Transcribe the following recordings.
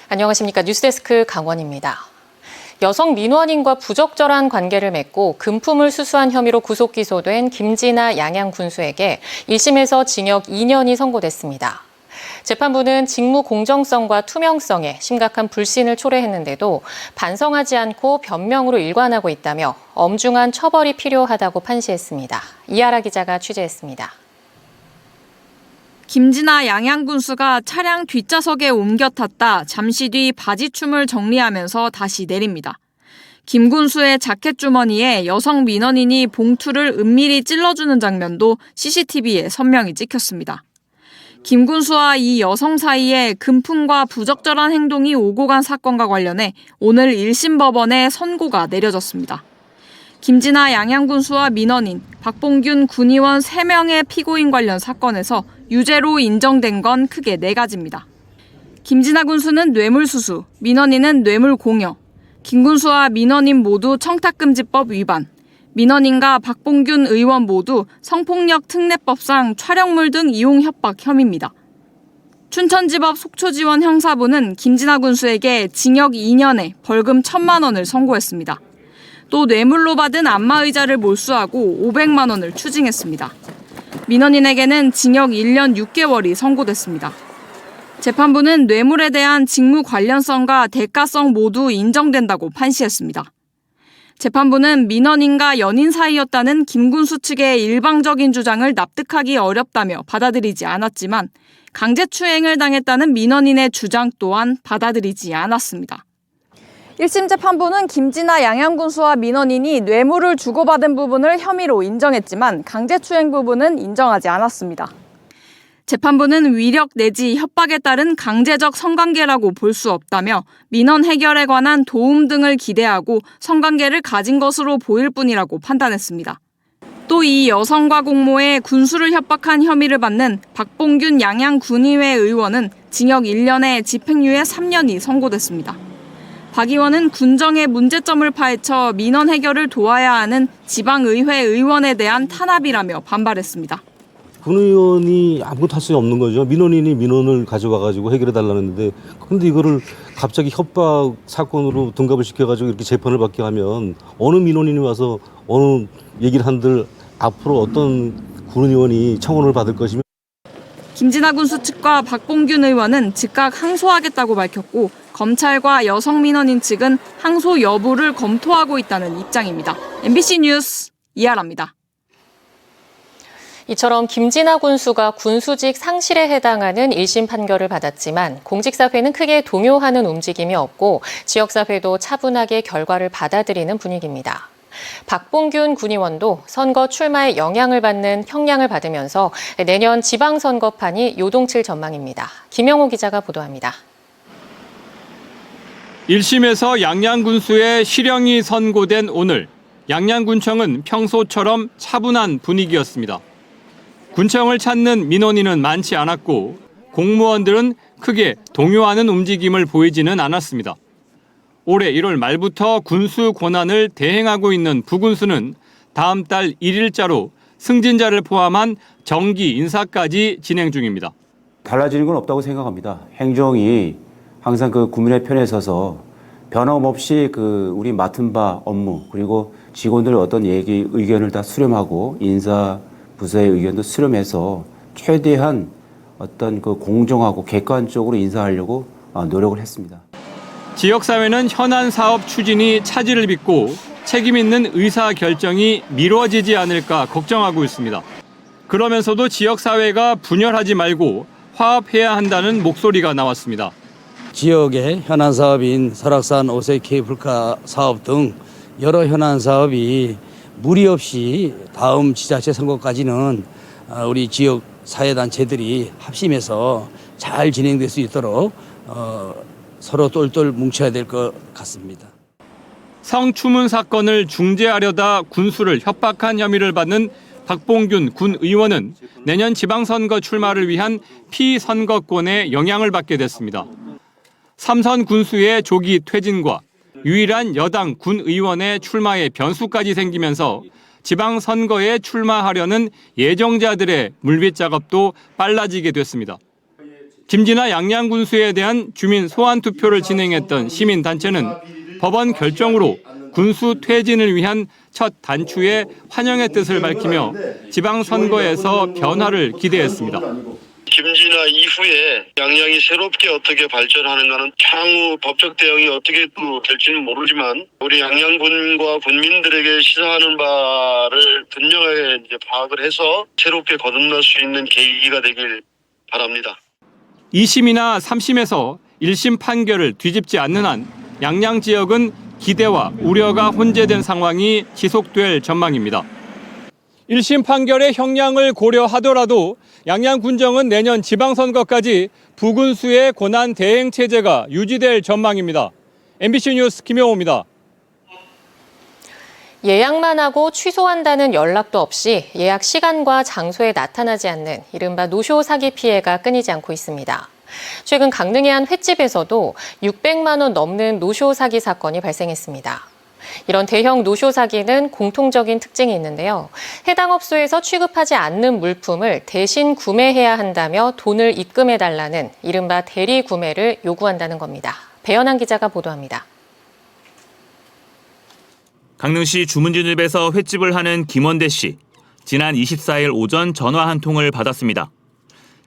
안녕하십니까. 뉴스데스크 강원입니다. 여성 민원인과 부적절한 관계를 맺고 금품을 수수한 혐의로 구속 기소된 김진아 양양 군수에게 1심에서 징역 2년이 선고됐습니다. 재판부는 직무 공정성과 투명성에 심각한 불신을 초래했는데도 반성하지 않고 변명으로 일관하고 있다며 엄중한 처벌이 필요하다고 판시했습니다. 이하라 기자가 취재했습니다. 김진아 양양 군수가 차량 뒷좌석에 옮겨 탔다 잠시 뒤 바지춤을 정리하면서 다시 내립니다. 김 군수의 자켓 주머니에 여성 민원인이 봉투를 은밀히 찔러주는 장면도 CCTV에 선명히 찍혔습니다. 김 군수와 이 여성 사이에 금품과 부적절한 행동이 오고 간 사건과 관련해 오늘 1심 법원에 선고가 내려졌습니다. 김진아 양양 군수와 민원인, 박봉균 군의원 3명의 피고인 관련 사건에서 유죄로 인정된 건 크게 4가지입니다. 김진아 군수는 뇌물수수, 민원인은 뇌물공여, 김 군수와 민원인 모두 청탁금지법 위반, 민원인과 박봉균 의원 모두 성폭력 특례법상 촬영물 등 이용 협박 혐의입니다. 춘천지법 속초지원 형사부는 김진아 군수에게 징역 2년에 벌금 1,000만 원을 선고했습니다. 또 뇌물로 받은 안마의자를 몰수하고 500만 원을 추징했습니다. 민원인에게는 징역 1년 6개월이 선고됐습니다. 재판부는 뇌물에 대한 직무 관련성과 대가성 모두 인정된다고 판시했습니다. 재판부는 민원인과 연인 사이였다는 김 군수 측의 일방적인 주장을 납득하기 어렵다며 받아들이지 않았지만 강제추행을 당했다는 민원인의 주장 또한 받아들이지 않았습니다. 1심 재판부는 김진아 양양 군수와 민원인이 뇌물을 주고받은 부분을 혐의로 인정했지만 강제추행 부분은 인정하지 않았습니다. 재판부는 위력 내지 협박에 따른 강제적 성관계라고 볼 수 없다며 민원 해결에 관한 도움 등을 기대하고 성관계를 가진 것으로 보일 뿐이라고 판단했습니다. 또 이 여성과 공모해 군수를 협박한 혐의를 받는 박봉균 양양 군의회 의원은 징역 1년에 집행유예 3년이 선고됐습니다. 박 의원은 군정의 문제점을 파헤쳐 민원 해결을 도와야 하는 지방의회 의원에 대한 탄압이라며 반발했습니다. 군 의원이 아무것도 할 수 없는 거죠. 민원인이 민원을 가져와가지고 해결해달라는데 근데 이거를 갑자기 협박 사건으로 등갑을 시켜가지고 이렇게 재판을 받게 하면 어느 민원인이 와서 어느 얘기를 한들 앞으로 어떤 군 의원이 청원을 받을 것이며. 김진아 군수 측과 박봉균 의원은 즉각 항소하겠다고 밝혔고 검찰과 여성 민원인 측은 항소 여부를 검토하고 있다는 입장입니다. MBC 뉴스 이하라입니다. 이처럼 김진아 군수가 군수직 상실에 해당하는 1심 판결을 받았지만 공직사회는 크게 동요하는 움직임이 없고 지역사회도 차분하게 결과를 받아들이는 분위기입니다. 박봉균 군의원도 선거 출마에 영향을 받는 형량을 받으면서 내년 지방선거판이 요동칠 전망입니다. 김영호 기자가 보도합니다. 1심에서 양양 군수의 실형이 선고된 오늘, 양양군청은 평소처럼 차분한 분위기였습니다. 군청을 찾는 민원인은 많지 않았고 공무원들은 크게 동요하는 움직임을 보이지는 않았습니다. 올해 1월 말부터 군수 권한을 대행하고 있는 부군수는 다음 달 1일자로 승진자를 포함한 정기 인사까지 진행 중입니다. 달라지는 건 없다고 생각합니다. 행정이 항상 국민의 편에 서서 변함없이 우리 맡은 바 업무 그리고 직원들의 어떤 의견을 다 수렴하고 인사 부서의 의견도 수렴해서 최대한 어떤 공정하고 객관적으로 인사하려고 노력을 했습니다. 지역사회는 현안 사업 추진이 차질을 빚고 책임 있는 의사 결정이 미뤄지지 않을까 걱정하고 있습니다. 그러면서도 지역사회가 분열하지 말고 화합해야 한다는 목소리가 나왔습니다. 지역의 현안 사업인 설악산 오색 케이블카 사업 등 여러 현안 사업이 무리 없이 다음 지자체 선거까지는 우리 지역 사회단체들이 합심해서 잘 진행될 수 있도록 서로 똘똘 뭉쳐야 될 것 같습니다. 성추문 사건을 중재하려다 군수를 협박한 혐의를 받는 박봉균 군 의원은 내년 지방선거 출마를 위한 피선거권에 영향을 받게 됐습니다. 삼선 군수의 조기 퇴진과 유일한 여당 군 의원의 출마에 변수까지 생기면서 지방선거에 출마하려는 예정자들의 물밑 작업도 빨라지게 됐습니다. 김진아 양양군수에 대한 주민 소환 투표를 진행했던 시민단체는 법원 결정으로 군수 퇴진을 위한 첫 단추에 환영의 뜻을 밝히며 지방선거에서 변화를 기대했습니다. 김진아 이후에 양양이 새롭게 어떻게 발전하는가는 향후 법적 대응이 어떻게 또 될지는 모르지만 우리 양양군과 군민들에게 시사하는 바를 분명하게 이제 파악을 해서 새롭게 거듭날 수 있는 계기가 되길 바랍니다. 2심이나 3심에서 1심 판결을 뒤집지 않는 한 양양 지역은 기대와 우려가 혼재된 상황이 지속될 전망입니다. 1심 판결의 형량을 고려하더라도 양양군정은 내년 지방선거까지 부군수의 권한 대행 체제가 유지될 전망입니다. MBC 뉴스 김영호입니다. 예약만 하고 취소한다는 연락도 없이 예약 시간과 장소에 나타나지 않는 이른바 노쇼 사기 피해가 끊이지 않고 있습니다. 최근 강릉의 한 횟집에서도 600만 원 넘는 노쇼 사기 사건이 발생했습니다. 이런 대형 노쇼 사기는 공통적인 특징이 있는데요. 해당 업소에서 취급하지 않는 물품을 대신 구매해야 한다며 돈을 입금해달라는 이른바 대리 구매를 요구한다는 겁니다. 배현한 기자가 보도합니다. 강릉시 주문진읍에서 횟집을 하는 김원대 씨. 지난 24일 오전 전화 한 통을 받았습니다.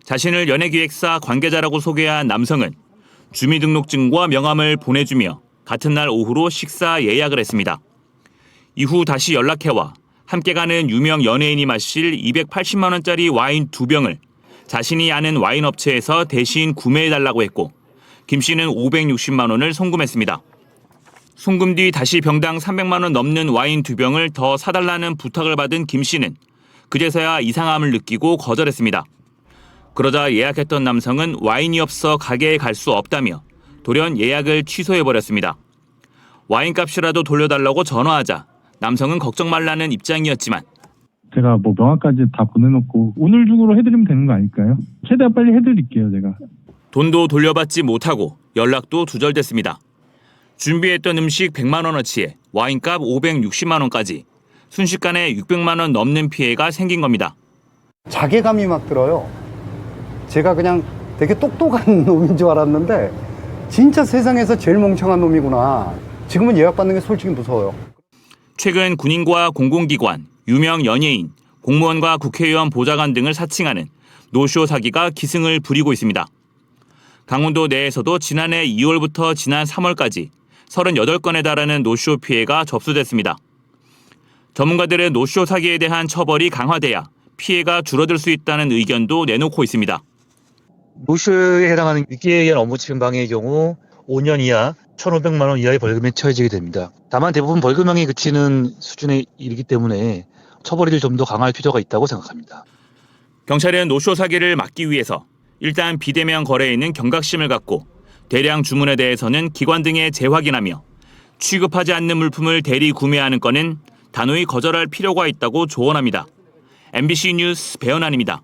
자신을 연예기획사 관계자라고 소개한 남성은 주민등록증과 명함을 보내주며 같은 날 오후로 식사 예약을 했습니다. 이후 다시 연락해와 함께 가는 유명 연예인이 마실 280만 원짜리 와인 2병을 자신이 아는 와인 업체에서 대신 구매해달라고 했고 김 씨는 560만 원을 송금했습니다. 송금 뒤 다시 병당 300만 원 넘는 와인 2병을 더 사달라는 부탁을 받은 김 씨는 그제서야 이상함을 느끼고 거절했습니다. 그러자 예약했던 남성은 와인이 없어 가게에 갈 수 없다며 돌연 예약을 취소해버렸습니다. 와인값이라도 돌려달라고 전화하자 남성은 걱정 말라는 입장이었지만 제가 명함까지 다 보내놓고 오늘 중으로 해드리면 되는 거 아닐까요? 최대한 빨리 해드릴게요, 제가. 돈도 돌려받지 못하고 연락도 두절됐습니다. 준비했던 음식 100만 원어치에 와인값 560만 원까지 순식간에 600만 원 넘는 피해가 생긴 겁니다. 자괴감이 막 들어요. 제가 그냥 되게 똑똑한 놈인 줄 알았는데 진짜 세상에서 제일 멍청한 놈이구나. 지금은 예약받는 게 솔직히 무서워요. 최근 군인과 공공기관, 유명 연예인, 공무원과 국회의원 보좌관 등을 사칭하는 노쇼 사기가 기승을 부리고 있습니다. 강원도 내에서도 지난해 2월부터 지난 3월까지 38건에 달하는 노쇼 피해가 접수됐습니다. 전문가들은 노쇼 사기에 대한 처벌이 강화돼야 피해가 줄어들 수 있다는 의견도 내놓고 있습니다. 노쇼에 해당하는 위기에 의한 업무 침방의 경우 5년 이하 1,500만 원 이하의 벌금에 처해지게 됩니다. 다만 대부분 벌금형이 그치는 수준에 이르기 때문에 처벌을 좀 더 강화할 필요가 있다고 생각합니다. 경찰은 노쇼 사기를 막기 위해서 일단 비대면 거래에는 경각심을 갖고 대량 주문에 대해서는 기관 등에 재확인하며 취급하지 않는 물품을 대리 구매하는 건은 단호히 거절할 필요가 있다고 조언합니다. MBC 뉴스 배현환입니다.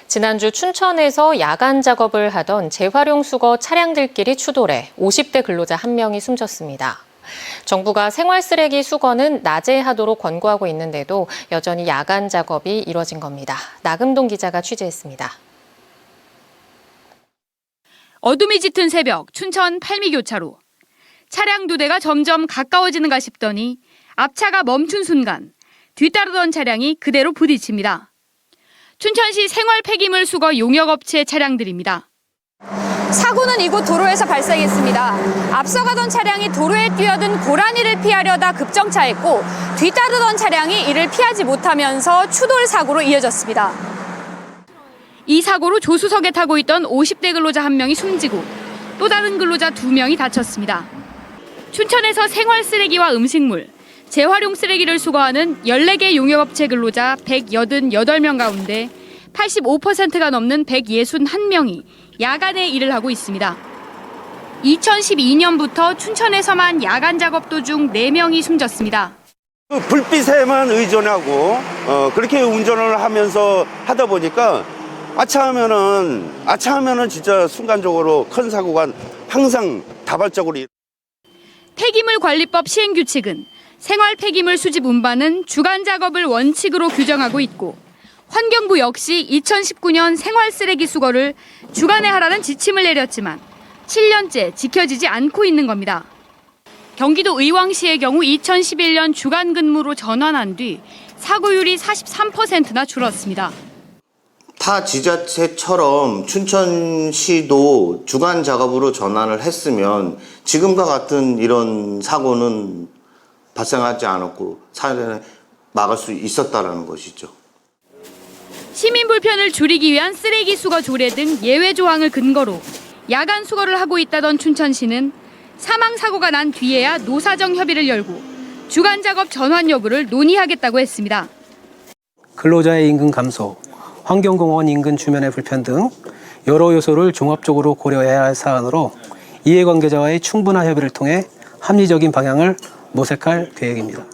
지난주 춘천에서 야간 작업을 하던 재활용 수거 차량들끼리 추돌해 50대 근로자 1명이 숨졌습니다. 정부가 생활 쓰레기 수거는 낮에 하도록 권고하고 있는데도 여전히 야간 작업이 이뤄진 겁니다. 나금동 기자가 취재했습니다. 어둠이 짙은 새벽 춘천 팔미교차로. 차량 2대가 점점 가까워지는가 싶더니 앞차가 멈춘 순간 뒤따르던 차량이 그대로 부딪힙니다. 춘천시 생활 폐기물 수거 용역업체 차량들입니다. 사고는 이곳 도로에서 발생했습니다. 앞서가던 차량이 도로에 뛰어든 고라니를 피하려다 급정차했고 뒤따르던 차량이 이를 피하지 못하면서 추돌 사고로 이어졌습니다. 이 사고로 조수석에 타고 있던 50대 근로자 1명이 숨지고 또 다른 근로자 2명이 다쳤습니다. 춘천에서 생활 쓰레기와 음식물, 재활용 쓰레기를 수거하는 14개 용역업체 근로자 188명 가운데 85%가 넘는 161명이 야간에 일을 하고 있습니다. 2012년부터 춘천에서만 야간 작업 도중 4명이 숨졌습니다. 불빛에만 의존하고 그렇게 운전을 하면서 하다 보니까 아차하면은 진짜 순간적으로 큰 사고가 항상 다발적으로. 폐기물관리법 시행규칙은 생활 폐기물 수집 운반은 주간 작업을 원칙으로 규정하고 있고 환경부 역시 2019년 생활쓰레기 수거를 주간에 하라는 지침을 내렸지만 7년째 지켜지지 않고 있는 겁니다. 경기도 의왕시의 경우 2011년 주간 근무로 전환한 뒤 사고율이 43%나 줄었습니다. 타 지자체처럼 춘천시도 주간 작업으로 전환을 했으면 지금과 같은 이런 사고는 발생하지 않았고 사례를 막을 수 있었다는 것이죠. 시민 불편을 줄이기 위한 쓰레기 수거 조례 등 예외 조항을 근거로 야간 수거를 하고 있다던 춘천시는 사망 사고가 난 뒤에야 노사정 협의를 열고 주간 작업 전환 여부를 논의하겠다고 했습니다. 근로자의 임금 감소, 환경공원 인근 주변의 불편 등 여러 요소를 종합적으로 고려해야 할 사안으로 이해관계자와의 충분한 협의를 통해 합리적인 방향을 모색할 계획입니다.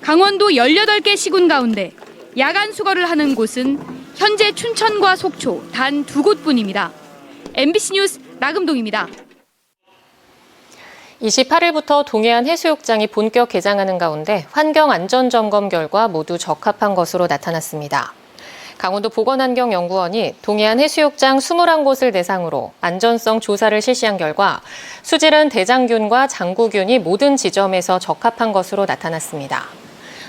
강원도 18개 시군 가운데 야간 수거를 하는 곳은 현재 춘천과 속초 단 2곳뿐입니다. MBC 뉴스 나금동입니다. 28일부터 동해안 해수욕장이 본격 개장하는 가운데 환경안전점검 결과 모두 적합한 것으로 나타났습니다. 강원도 보건환경연구원이 동해안 해수욕장 21곳을 대상으로 안전성 조사를 실시한 결과 수질은 대장균과 장구균이 모든 지점에서 적합한 것으로 나타났습니다.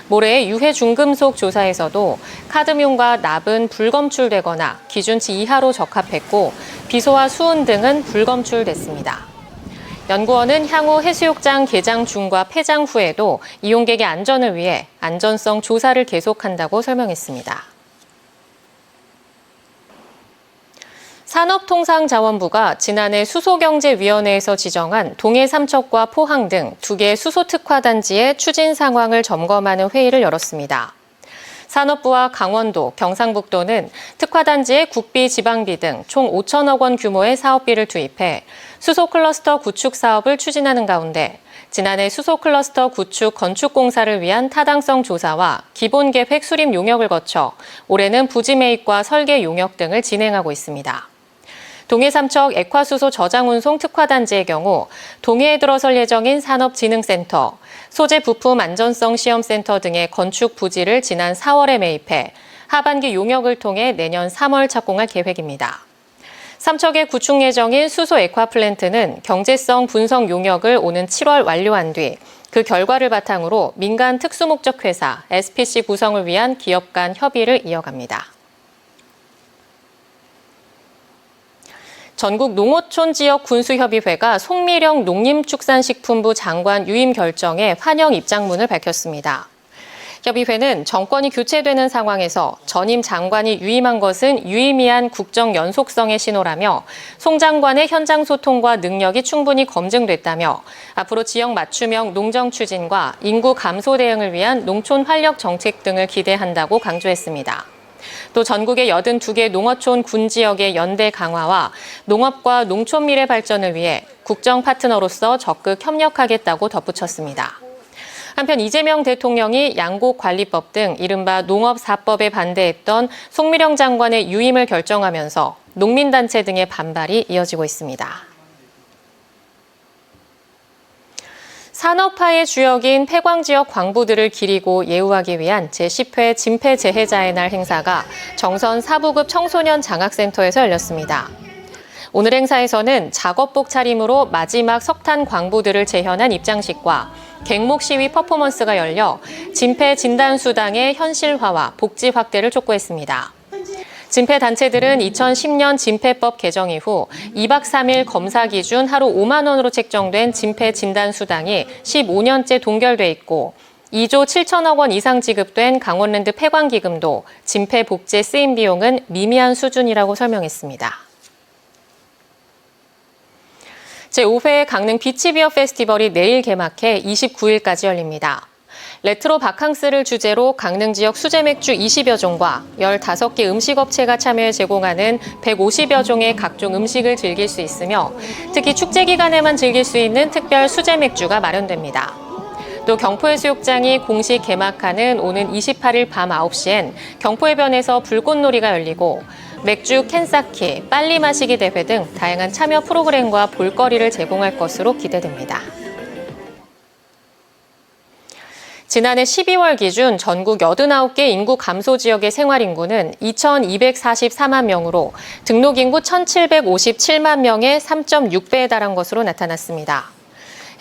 모레의 유해 중금속 조사에서도 카드뮴과 납은 불검출되거나 기준치 이하로 적합했고 비소와 수은 등은 불검출됐습니다. 연구원은 향후 해수욕장 개장 중과 폐장 후에도 이용객의 안전을 위해 안전성 조사를 계속한다고 설명했습니다. 산업통상자원부가 지난해 수소경제위원회에서 지정한 동해 삼척과 포항 등 2개 수소특화단지의 추진 상황을 점검하는 회의를 열었습니다. 산업부와 강원도, 경상북도는 특화단지에 국비, 지방비 등 총 5천억 원 규모의 사업비를 투입해 수소 클러스터 구축 사업을 추진하는 가운데 지난해 수소 클러스터 구축 건축 공사를 위한 타당성 조사와 기본 계획 수립 용역을 거쳐 올해는 부지 매입과 설계 용역 등을 진행하고 있습니다. 동해 삼척 액화수소 저장 운송 특화단지의 경우 동해에 들어설 예정인 산업진흥센터, 소재 부품 안전성 시험센터 등의 건축 부지를 지난 4월에 매입해 하반기 용역을 통해 내년 3월 착공할 계획입니다. 삼척에 구축 예정인 수소 액화 플랜트는 경제성 분석 용역을 오는 7월 완료한 뒤 그 결과를 바탕으로 민간 특수목적 회사 SPC 구성을 위한 기업 간 협의를 이어갑니다. 전국 농어촌 지역 군수협의회가 송미령 농림축산식품부 장관 유임 결정에 환영 입장문을 밝혔습니다. 협의회는 정권이 교체되는 상황에서 전임 장관이 유임한 것은 유의미한 국정 연속성의 신호라며 송 장관의 현장 소통과 능력이 충분히 검증됐다며 앞으로 지역 맞춤형 농정 추진과 인구 감소 대응을 위한 농촌 활력 정책 등을 기대한다고 강조했습니다. 또 전국의 82개 농어촌 군 지역의 연대 강화와 농업과 농촌 미래 발전을 위해 국정 파트너로서 적극 협력하겠다고 덧붙였습니다. 한편 이재명 대통령이 양곡관리법 등 이른바 농업4법에 반대했던 송미령 장관의 유임을 결정하면서 농민단체 등의 반발이 이어지고 있습니다. 산업화의 주역인 폐광 지역 광부들을 기리고 예우하기 위한 제10회 진폐재해자의 날 행사가 정선 4부급 청소년 장학센터에서 열렸습니다. 오늘 행사에서는 작업복 차림으로 마지막 석탄 광부들을 재현한 입장식과 갱목 시위 퍼포먼스가 열려 진폐진단수당의 현실화와 복지 확대를 촉구했습니다. 진폐단체들은 2010년 진폐법 개정 이후 2박 3일 검사 기준 하루 5만 원으로 책정된 진폐진단수당이 15년째 동결돼 있고 2조 7천억 원 이상 지급된 강원랜드 폐광기금도 진폐 복지에 쓰인 비용은 미미한 수준이라고 설명했습니다. 제5회 강릉 비치비어 페스티벌이 내일 개막해 29일까지 열립니다. 레트로 바캉스를 주제로 강릉 지역 수제 맥주 20여 종과 15개 음식업체가 참여해 제공하는 150여 종의 각종 음식을 즐길 수 있으며 특히 축제 기간에만 즐길 수 있는 특별 수제 맥주가 마련됩니다. 또 경포해수욕장이 공식 개막하는 오는 28일 밤 9시엔 경포해변에서 불꽃놀이가 열리고 맥주 캔 쌓기, 빨리 마시기 대회 등 다양한 참여 프로그램과 볼거리를 제공할 것으로 기대됩니다. 지난해 12월 기준 전국 89개 인구 감소 지역의 생활 인구는 2,244만 명으로 등록 인구 1,757만 명의 3.6배에 달한 것으로 나타났습니다.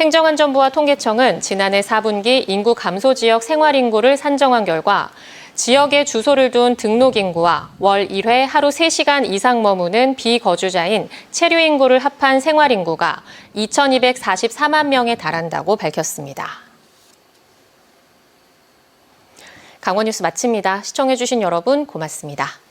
행정안전부와 통계청은 지난해 4분기 인구 감소 지역 생활 인구를 산정한 결과 지역에 주소를 둔 등록 인구와 월 1회 하루 3시간 이상 머무는 비거주자인 체류 인구를 합한 생활 인구가 2,244만 명에 달한다고 밝혔습니다. 강원뉴스 마칩니다. 시청해주신 여러분 고맙습니다.